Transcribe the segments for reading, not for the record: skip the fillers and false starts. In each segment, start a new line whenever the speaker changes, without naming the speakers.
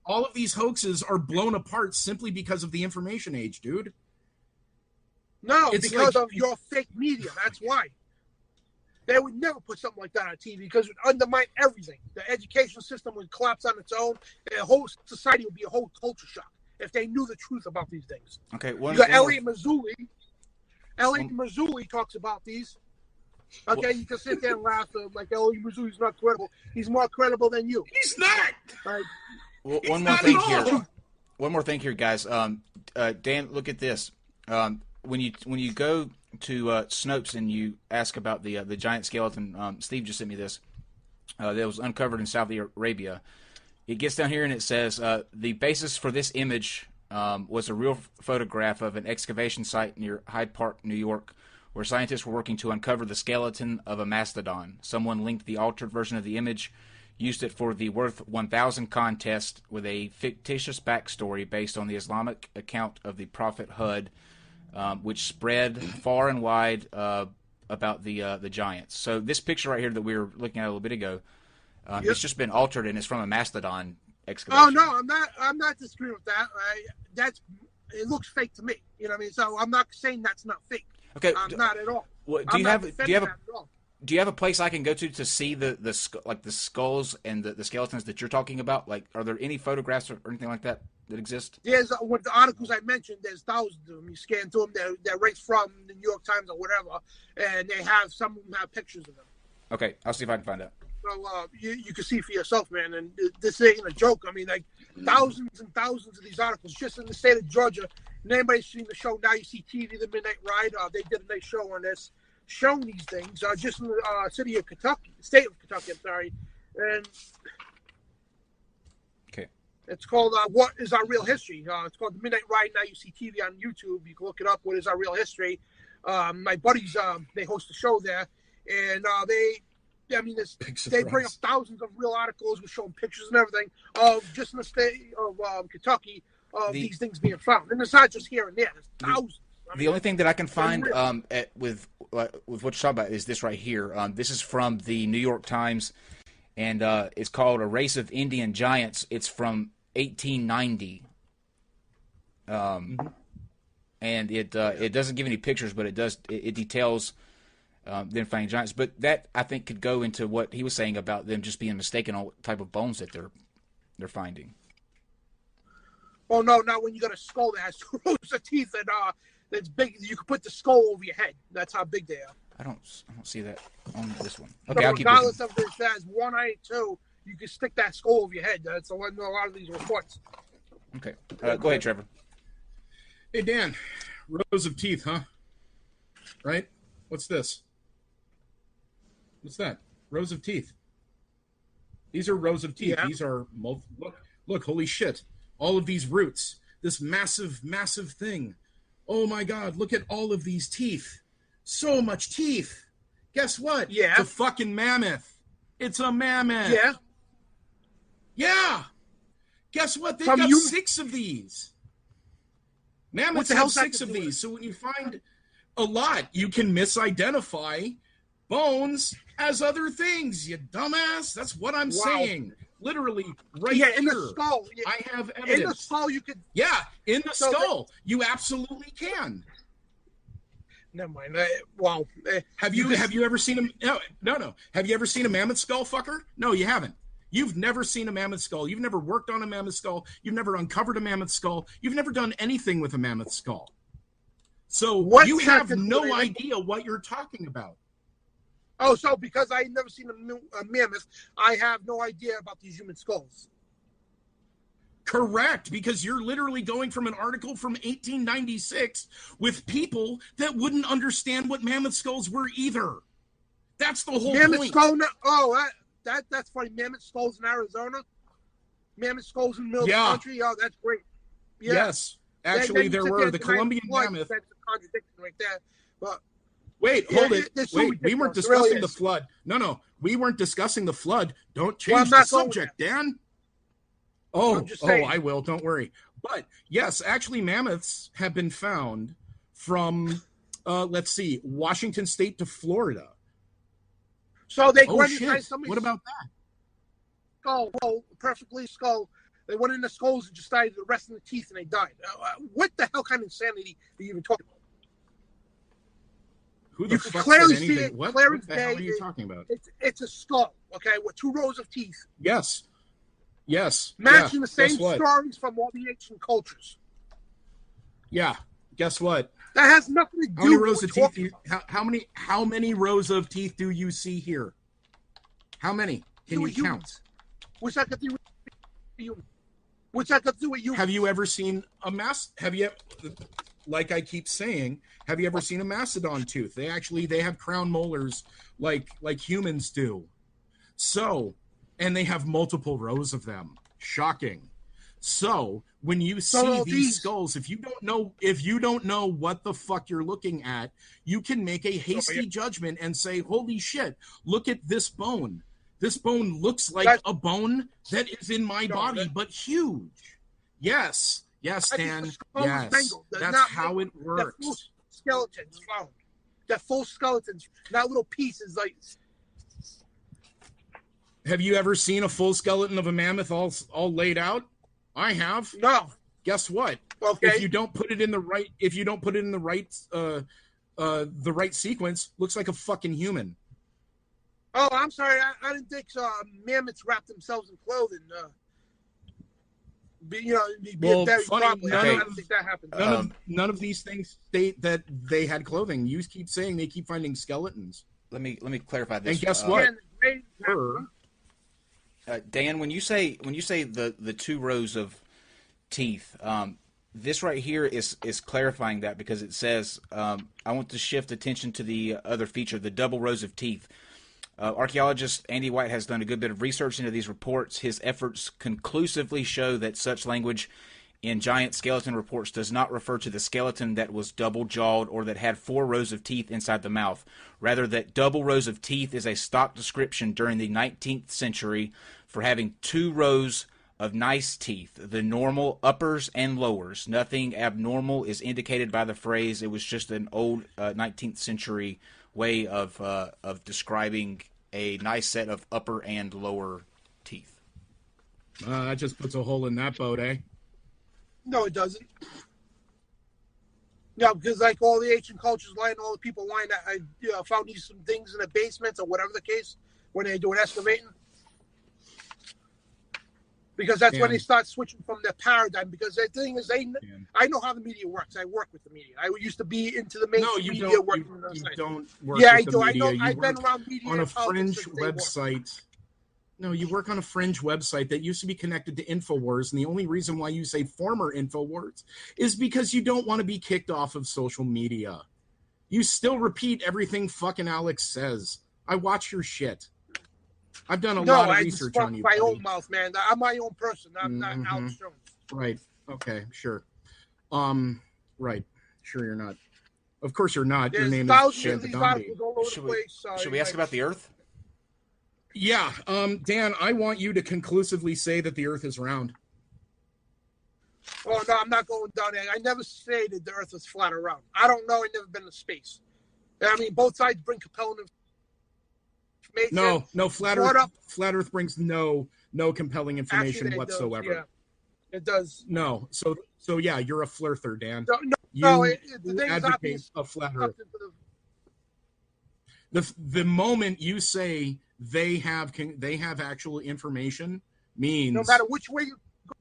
All of these hoaxes are blown apart simply because of the information age, dude.
No, it's because of your fake media. That's why. They would never put something like that on TV because it would undermine everything. The education system would collapse on its own. The whole society would be a whole culture shock if they knew the truth about these things.
Okay,
you got Elliot Mazzulli. Elliot Mazzulli talks about these. Okay, you can sit there and laugh like Elliot Mazzulli's not credible. He's more credible than you.
He's not.
Right?
Well, one more thing here. One more thing here, guys. Dan, look at this. When you go to Snopes and you ask about the giant skeleton, Steve just sent me this. That was uncovered in Saudi Arabia. It gets down here and it says the basis for this image was a real photograph of an excavation site near Hyde Park, New York, where scientists were working to uncover the skeleton of a mastodon. Someone linked the altered version of the image, used it for the Worth 1000 contest with a fictitious backstory based on the Islamic account of the Prophet Hud, which spread far and wide about the giants. So this picture right here that we were looking at a little bit ago, it's just been altered and it's from a mastodon excavation.
Oh no, I'm not disagreeing with that. It looks fake to me. You know what I mean? So I'm not saying that's not fake.
Okay,
not at all.
Do you have a place I can go to see the skulls and the skeletons that you're talking about? Like, are there any photographs or anything like that exist?
There's with the articles I mentioned. There's thousands of them. You scan through them. They're right from the New York Times or whatever, and some of them have pictures of them.
Okay, I'll see if I can find out.
So you can see for yourself, man. And this ain't a joke. I mean, like thousands and thousands of these articles just in the state of Georgia. And anybody's seen the show Now You See TV, The Midnight Ride? They did a nice show on this, showing these things just in the state of Kentucky. I'm sorry, and
okay,
it's called "What Is Our Real History?" It's called The Midnight Ride. Now You See TV on YouTube. You can look it up. What is our real history? My buddies, they host a show there, and they bring up thousands of real articles with showing pictures and everything of just in the state of Kentucky of these things being found. And it's not just here and there. There's thousands.
The only thing that I can find with what you're talking about is this right here. This is from the New York Times, and it's called A Race of Indian Giants. It's from 1890. And it doesn't give any pictures, but it details them finding giants. But that, I think, could go into what he was saying about them just being mistaken on what type of bones that they're finding.
Oh no! Now when you got a skull that has 2 rows of teeth and that's big, you can put the skull over your head. That's how big they are.
I don't see that on this one. Okay,
so
I'll keep
regardless of this has 1 eye 2, you can stick that skull over your head. That's a lot of these reports.
Okay, go ahead, Trevor.
Hey Dan, rows of teeth, huh? Right? What's this? What's that? Rows of teeth. These are rows of teeth. Yeah. These are look, holy shit. All of these roots, this massive, massive thing. Oh my God, look at all of these teeth. So much teeth. Guess what?
Yeah.
It's a fucking mammoth. It's a mammoth.
Yeah.
Yeah. Guess what? They've got 6 of these. Mammoths have 6 of these. So when you find a lot, you can misidentify bones as other things, you dumbass. That's what I'm saying. Literally, right here.
In the skull.
I have evidence.
In the skull, you could.
Yeah, in the skull, you absolutely can.
Never mind.
Have you ever seen a no? Have you ever seen a mammoth skull, fucker? No, you haven't. You've never seen a mammoth skull. You've never worked on a mammoth skull. You've never uncovered a mammoth skull. You've never done anything with a mammoth skull. So you have no idea what you're talking about.
Oh, so because I never seen a mammoth, I have no idea about these human skulls.
Correct, because you're literally going from an article from 1896 with people that wouldn't understand what mammoth skulls were either. That's the whole
mammoth
point.
Skull, that's funny. Mammoth skulls in Arizona, mammoth skulls in the middle of the country. Oh, that's great. Yeah.
Yes, actually, there were the Colombian mammoth.
That's a contradiction right there, but.
Wait, hold it. Wait, we weren't discussing the flood. No, we weren't discussing the flood. Don't change the subject, Dan. Oh, I will. Don't worry. But yes, actually, mammoths have been found from, Washington State to Florida.
So they
shit. What about that?
skull, perfectly skull. They went in the skulls and just started arresting the teeth, and they died. What the hell kind of insanity are you even talking about?
Who the
You
fuck
can clearly
said
see
anything?
it.
What
Clear as
the hell
day.
are you talking about?
It's a skull, okay, with 2 rows of teeth.
Yes.
Matching the
Guess
same
what?
stories from all the ancient cultures.
Yeah. Guess what?
That has nothing to do
How many
with
rows
what
of
we're
teeth?
talking
How many rows of teeth do you see here? How many? Can you count?
What's that got to do with you? What's that got to do with you?
Have you ever seen a like I keep saying, have you ever seen a mastodon tooth? They have crown molars like humans do. So, and they have multiple rows of them. Shocking. So, when you see these skulls, if you don't know what the fuck you're looking at, you can make a hasty judgment and say, "Holy shit, look at this bone. This bone looks like a bone that is in my body, but huge." Yes, Dan. Yes, that's how it works.
Skeletons found. They're full skeletons, not little pieces. Like,
have you ever seen a full skeleton of a mammoth all laid out? I have.
No.
Guess what?
Okay.
If you don't put it in the right sequence, looks like a fucking human.
Oh, I'm sorry. I didn't think mammoths wrap themselves in clothing.
Funny.
I don't think that happened.
None of these things state that they had clothing. You keep saying they keep finding skeletons.
Let me clarify this.
And guess what?
Dan, when you say the 2 rows of teeth, this right here is clarifying that, because it says, I want to shift attention to the other feature, the double rows of teeth. Archaeologist Andy White has done a good bit of research into these reports. His efforts conclusively show that such language in giant skeleton reports does not refer to the skeleton that was double-jawed or that had 4 rows of teeth inside the mouth. Rather, that double rows of teeth is a stock description during the 19th century for having 2 rows of nice teeth, the normal uppers and lowers. Nothing abnormal is indicated by the phrase. It was just an old 19th century way of describing a nice set of upper and lower teeth.
That just puts a hole in that boat, eh?
No, it doesn't. No, because like all the ancient cultures lying, all the people lying, I found some things in the basements or whatever the case when they're doing excavating. Because that's when they start switching from their paradigm. Because the thing is, I know how the media works. I work with the media. I used to be into the mainstream media.
You don't work with the media. I know. I've been around media on a fringe website. No, you work on a fringe website that used to be connected to InfoWars, and the only reason why you say former InfoWars is because you don't want to be kicked off of social media. You still repeat everything fucking Alex says. I watch your shit. I've done a lot of research on you.
My own mouth, man. I'm my own person. I'm not Alex Jones.
Right. Okay. Sure. Right. Sure, you're not. Of course, you're not. Your name is Bidondi.
Should we ask about the Earth?
Yeah. Dan, I want you to conclusively say that the Earth is round.
Oh no, I'm not going down there. I never stated the Earth was flat or round. I don't know. I've never been to space. I mean, both sides bring compelling information.
No, flat Earth brings no compelling information whatsoever.
Yeah, it does.
No, so yeah, you're a flirter, Dan.
You
advocate a flat Earth. The moment you say they have actual information means
no matter which way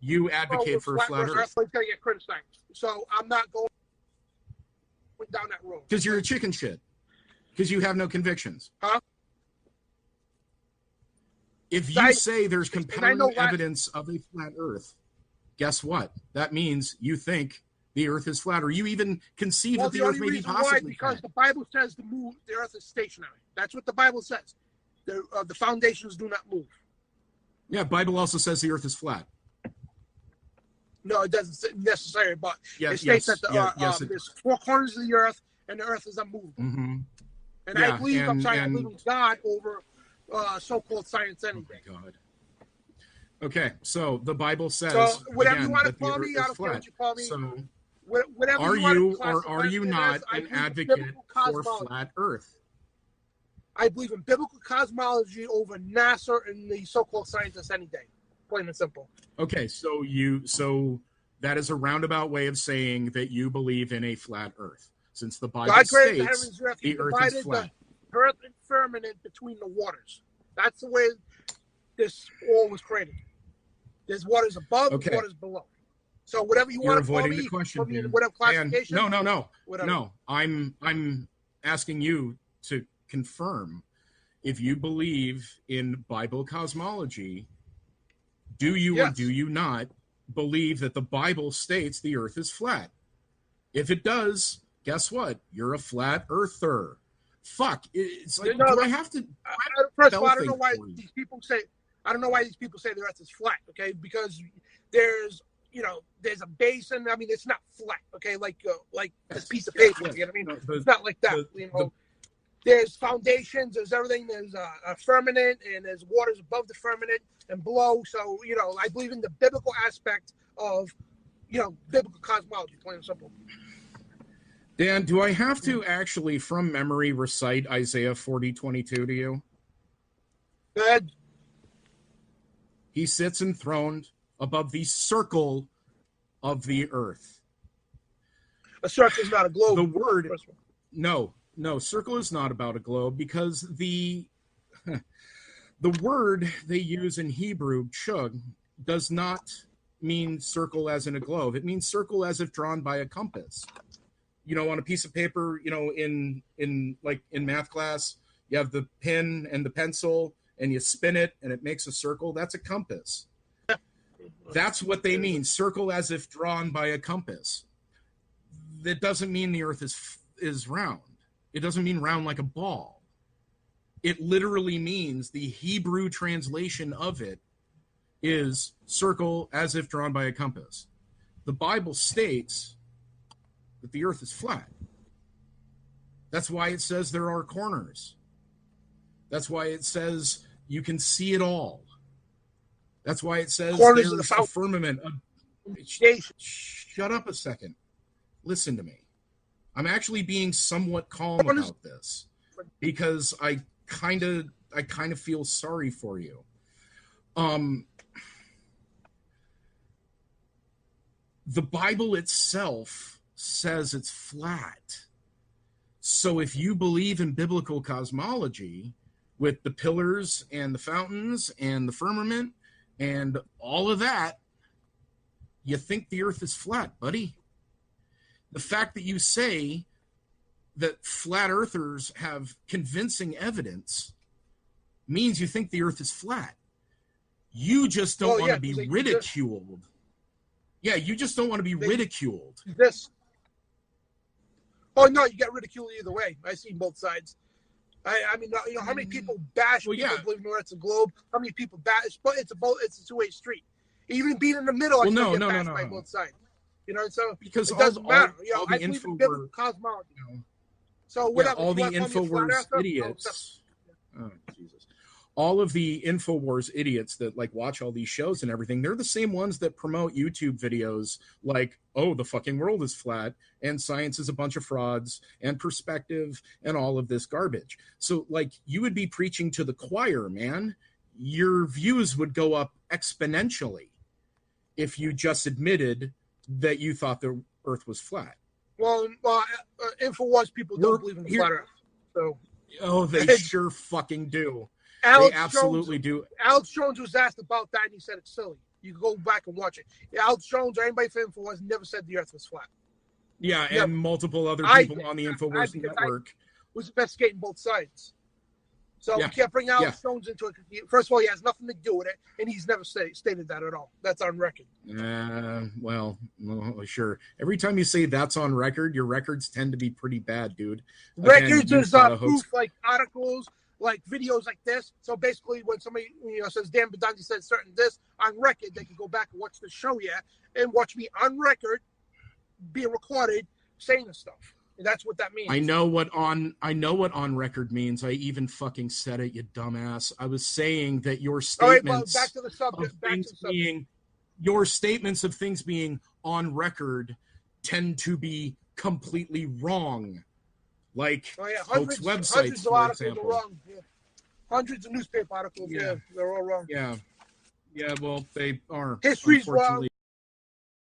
you advocate for a flat Earth.
Earth's gonna get criticized. So I'm not going down that road.
Because you're a chicken shit. Because you have no convictions.
Huh?
If you say there's compelling evidence of a flat Earth, guess what? That means you think the Earth is flat, or you even conceive that the Earth may be possibly
because
flat.
the Bible says the Earth is stationary. That's what the Bible says. The foundations do not move.
Yeah, Bible also says the Earth is flat.
No, it doesn't necessarily, but it states that there's 4 corners of the Earth, and the Earth is unmovable.
Mm-hmm.
And I believe I believe in God over so-called science anyway.
Oh my God. Okay, so the Bible says
whatever
again,
you want to
that the
call
Earth
me,
is
I don't care
flat.
what you call me.
So
whatever
are you or are you not
I
an
believe in
advocate
biblical
for
cosmology.
flat Earth?
I believe in biblical cosmology over NASA and the so-called scientists any day. Plain and simple.
Okay, so that is a roundabout way of saying that you believe in a flat Earth, since the Bible
God created the
states
heavens and earth. He
the Earth is
divided
flat.
the earth and firmament between the waters. That's the way this all was created. There's waters above and waters below. So whatever you want to call me,
the question,
in whatever classification.
No.
Whatever.
No, I'm asking you to confirm if you believe in Bible cosmology. Do you or do you not believe that the Bible states the Earth is flat? If it does, guess what? You're a flat earther. Fuck. It's like, do I have to?
First of all, I don't know why these people say. I don't know why these people say the Earth is flat. Okay, because there's a basin. I mean, it's not flat. Okay, like this piece of paper. You know what I mean? It's not like that. There's foundations. There's everything. There's a firmament, and there's waters above the firmament and below. So I believe in the biblical aspect of biblical cosmology. Plain and simple.
Dan, do I have to actually, from memory, recite Isaiah 40:22 to you?
Go ahead.
He sits enthroned above the circle of the earth.
A circle is not a globe.
The word, no, circle is not about a globe, because the word they use in Hebrew, chug, does not mean circle as in a globe. It means circle as if drawn by a compass. On a piece of paper, in math class, you have the pen and the pencil, and you spin it, and it makes a circle. That's a compass. That's what they mean, circle as if drawn by a compass. That doesn't mean the Earth is round. It doesn't mean round like a ball. It literally means, the Hebrew translation of it is circle as if drawn by a compass. The Bible states that the Earth is flat. That's why it says there are corners. That's why it says you can see it all. That's why it says
corners
there's
of the
a firmament. Shut up a second. Listen to me. I'm actually being somewhat calm about this, because I kind of feel sorry for you. The Bible itself says it's flat. So if you believe in biblical cosmology with the pillars and the fountains and the firmament and all of that, you think the Earth is flat, buddy. The fact that you say that flat earthers have convincing evidence means you think the Earth is flat. You just don't want to be ridiculed. You just don't want to be ridiculed.
Oh, no, you get ridiculed either way. I've seen both sides. I mean, how many people bash people believing the Earth's a globe? How many people bash? But it's a two-way street. Even being in the middle, I get bashed by both sides. So
because
it doesn't matter.
All the
I believe in biblical cosmology. So whatever.
All the InfoWars idiots. Oh, Jesus. All of the InfoWars idiots that watch all these shows and everything, they're the same ones that promote YouTube videos like, oh, the fucking world is flat and science is a bunch of frauds and perspective and all of this garbage. So you would be preaching to the choir, man. Your views would go up exponentially if you just admitted that you thought the Earth was flat.
Well, InfoWars people don't believe in the flat Earth. So.
Oh, they sure fucking do. They absolutely do.
Alex Jones was asked about that, and he said it's silly. You can go back and watch it. Alex Jones or anybody from InfoWars never said the Earth was flat.
Yeah, and multiple other people on the InfoWars network
was investigating both sides. So we can't bring Alex Jones into it. First of all, he has nothing to do with it, and he's never stated that at all. That's on record.
Well, sure. Every time you say that's on record, your records tend to be pretty bad, dude.
Records is proof, like articles, like videos like this. So basically, when somebody says Dan Bidondi said certain this on record, they can go back and watch the show and watch me on record, being recorded, saying this stuff. And that's what that means.
I know what on record means. I even fucking said it, you dumbass. I was saying that your statements
back to the subject.
Your statements of things being on record tend to be completely wrong. like
hundreds,
hoax websites,
hundreds of
for
articles
example.
are wrong. Yeah. Hundreds of newspaper articles. Yeah, they're all wrong.
Yeah. Yeah, well, they are.
History's wrong.
Unfortunately,